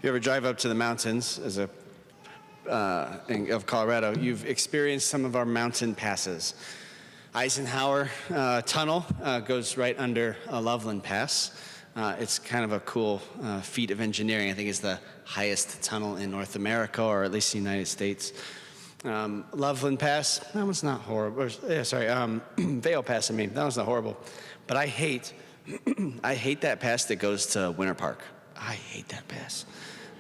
you ever drive up to the mountains of Colorado, you've experienced some of our mountain passes. Eisenhower Tunnel goes right under Loveland Pass. It's kind of a cool feat of engineering. I think it's the highest tunnel in North America, or at least the United States. Loveland Pass, that one's not horrible. Vail Pass, that one's not horrible. But I hate that pass that goes to Winter Park. I hate that pass.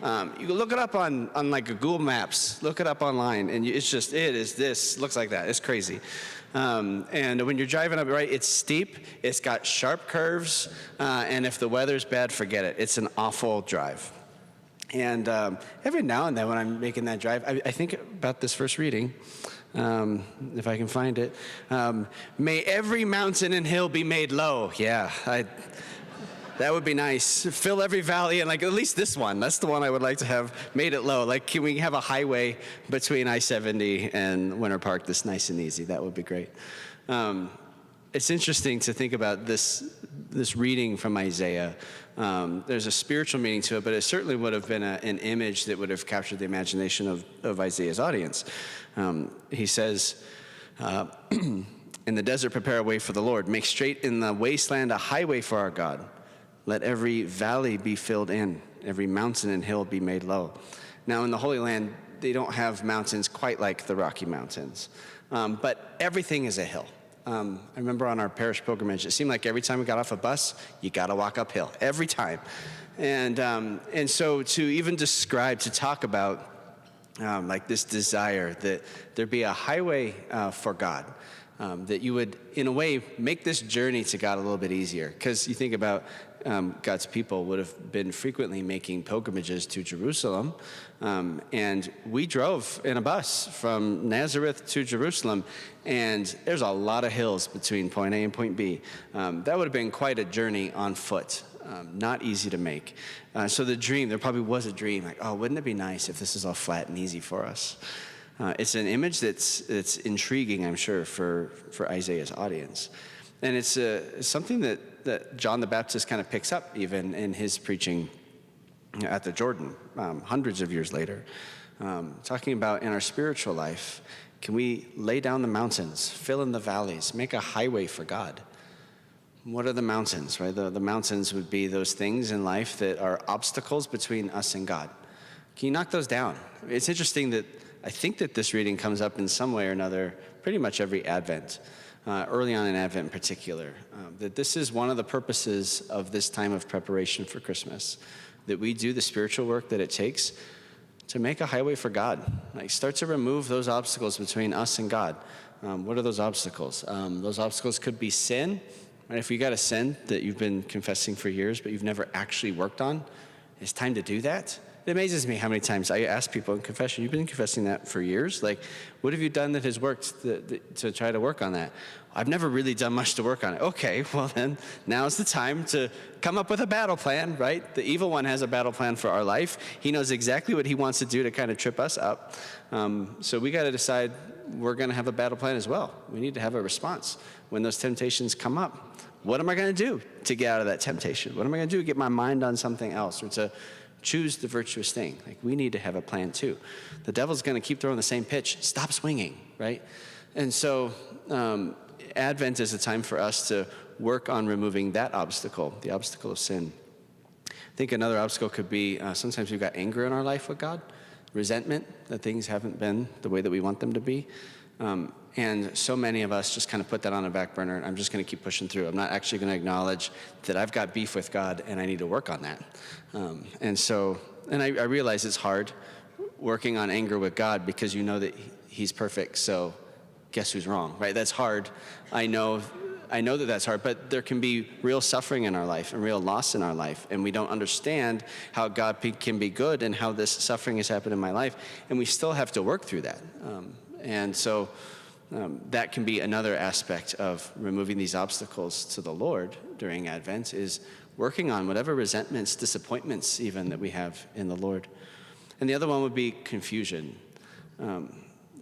You can look it up on like Google Maps, look it up online, and looks like that. It's crazy. And when you're driving up, right, it's steep, it's got sharp curves, and if the weather's bad, forget it. It's an awful drive. And every now and then when I'm making that drive, I think about this first reading, if I can find it. May every mountain and hill be made low. Yeah, that would be nice. Fill every valley, and like at least this one. That's the one I would like to have made it low. Like, can we have a highway between I-70 and Winter Park that's nice and easy? That would be great. It's interesting to think about this reading from Isaiah. There's a spiritual meaning to it, but it certainly would have been an image that would have captured the imagination of Isaiah's audience. He says, in the desert prepare a way for the Lord. Make straight in the wasteland a highway for our God. Let every valley be filled in, every mountain and hill be made low. Now in the Holy Land, they don't have mountains quite like the Rocky Mountains, but everything is a hill. I remember on our parish pilgrimage, it seemed like every time we got off a bus, you got to walk uphill, every time. And so to even to talk about like this desire that there be a highway for God, that you would, in a way, make this journey to God a little bit easier. Because you think about God's people would have been frequently making pilgrimages to Jerusalem. And we drove in a bus from Nazareth to Jerusalem, and there's a lot of hills between point A and point B. That would have been quite a journey on foot, not easy to make. So there probably was a dream, like, oh, wouldn't it be nice if this is all flat and easy for us? It's an image that's intriguing, I'm sure, for Isaiah's audience. And it's something that John the Baptist kind of picks up even in his preaching at the Jordan, hundreds of years later, talking about in our spiritual life, can we lay down the mountains, fill in the valleys, make a highway for God? What are the mountains, right? The mountains would be those things in life that are obstacles between us and God. Can you knock those down? It's interesting that I think that this reading comes up in some way or another pretty much every Advent, early on in Advent in particular, that this is one of the purposes of this time of preparation for Christmas, that we do the spiritual work that it takes to make a highway for God, like start to remove those obstacles between us and God. What are those obstacles? Those obstacles could be sin, right? If you got a sin that you've been confessing for years but you've never actually worked on, it's time to do that. It amazes me how many times I ask people in confession, you've been confessing that for years? Like, what have you done that has worked to try to work on that? I've never really done much to work on it. Okay, well then, now's the time to come up with a battle plan, right? The evil one has a battle plan for our life. He knows exactly what he wants to do to kind of trip us up. So we got to decide we're going to have a battle plan as well. We need to have a response. When those temptations come up, what am I going to do to get out of that temptation? What am I going to do to get my mind on something else, or to choose the virtuous thing? Like, we need to have a plan too. The devil's going to keep throwing the same pitch. Stop swinging, right? And so Advent is a time for us to work on removing that obstacle, the obstacle of sin. I think another obstacle could be sometimes we've got anger in our life with God, resentment that things haven't been the way that we want them to be. And so many of us just kind of put that on a back burner. I'm just going to keep pushing through. I'm not actually going to acknowledge that I've got beef with God and I need to work on that. And I realize it's hard working on anger with God because you know that he's perfect. So guess who's wrong, right? That's hard. I know that that's hard, but there can be real suffering in our life and real loss in our life. And we don't understand how God can be good and how this suffering has happened in my life. And we still have to work through that. That can be another aspect of removing these obstacles to the Lord during Advent, is working on whatever resentments, disappointments even that we have in the Lord. And the other one would be confusion.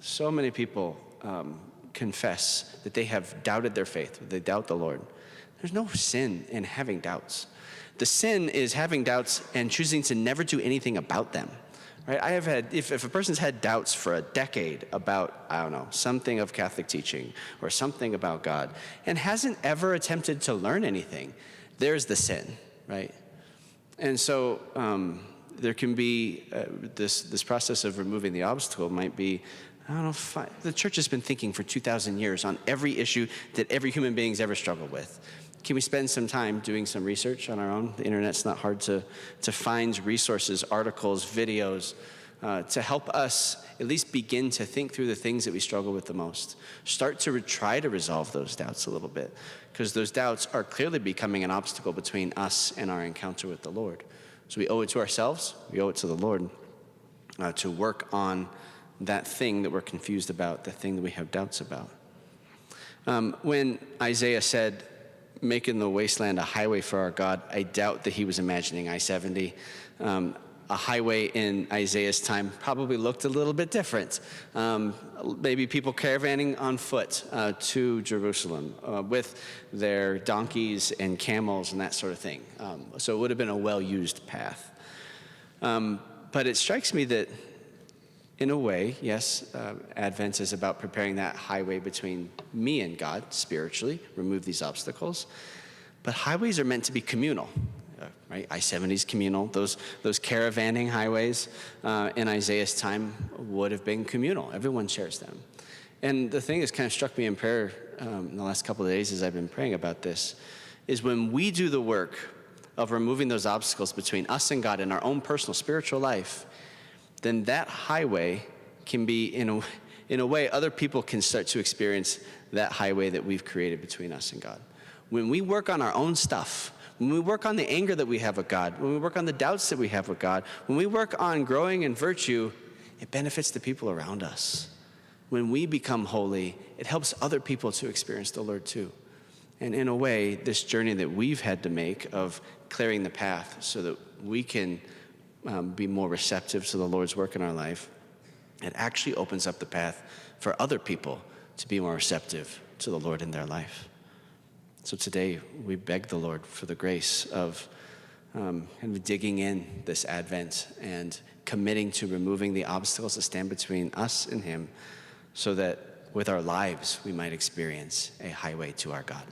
So many people confess that they have doubted their faith, that they doubt the Lord. There's no sin in having doubts. The sin is having doubts and choosing to never do anything about them. Right? I have had, if a person's had doubts for a decade about, I don't know, something of Catholic teaching or something about God, and hasn't ever attempted to learn anything, there's the sin, right? And so there can be this process of removing the obstacle might be, I don't know, the church has been thinking for 2,000 years on every issue that every human being's ever struggled with. Can we spend some time doing some research on our own? The internet's not hard to find resources, articles, videos, to help us at least begin to think through the things that we struggle with the most. Start to try to resolve those doubts a little bit, because those doubts are clearly becoming an obstacle between us and our encounter with the Lord. So we owe it to ourselves, we owe it to the Lord, to work on that thing that we're confused about, the thing that we have doubts about. When Isaiah said, making the wasteland a highway for our God, I doubt that he was imagining I-70. A highway in Isaiah's time probably looked a little bit different. Maybe people caravanning on foot to Jerusalem with their donkeys and camels and that sort of thing. So it would have been a well-used path. But it strikes me that in a way, yes, Advent is about preparing that highway between me and God spiritually, remove these obstacles. But highways are meant to be communal, right? I-70 is communal. Those caravanning highways in Isaiah's time would have been communal. Everyone shares them. And the thing that's kind of struck me in prayer in the last couple of days as I've been praying about this is when we do the work of removing those obstacles between us and God in our own personal spiritual life, then that highway can be, in a way, other people can start to experience that highway that we've created between us and God. When we work on our own stuff, when we work on the anger that we have with God, when we work on the doubts that we have with God, when we work on growing in virtue, it benefits the people around us. When we become holy, it helps other people to experience the Lord too. And in a way, this journey that we've had to make of clearing the path so that we can be more receptive to the Lord's work in our life, it actually opens up the path for other people to be more receptive to the Lord in their life. So today, we beg the Lord for the grace of kind of digging in this Advent and committing to removing the obstacles that stand between us and Him, so that with our lives, we might experience a highway to our God.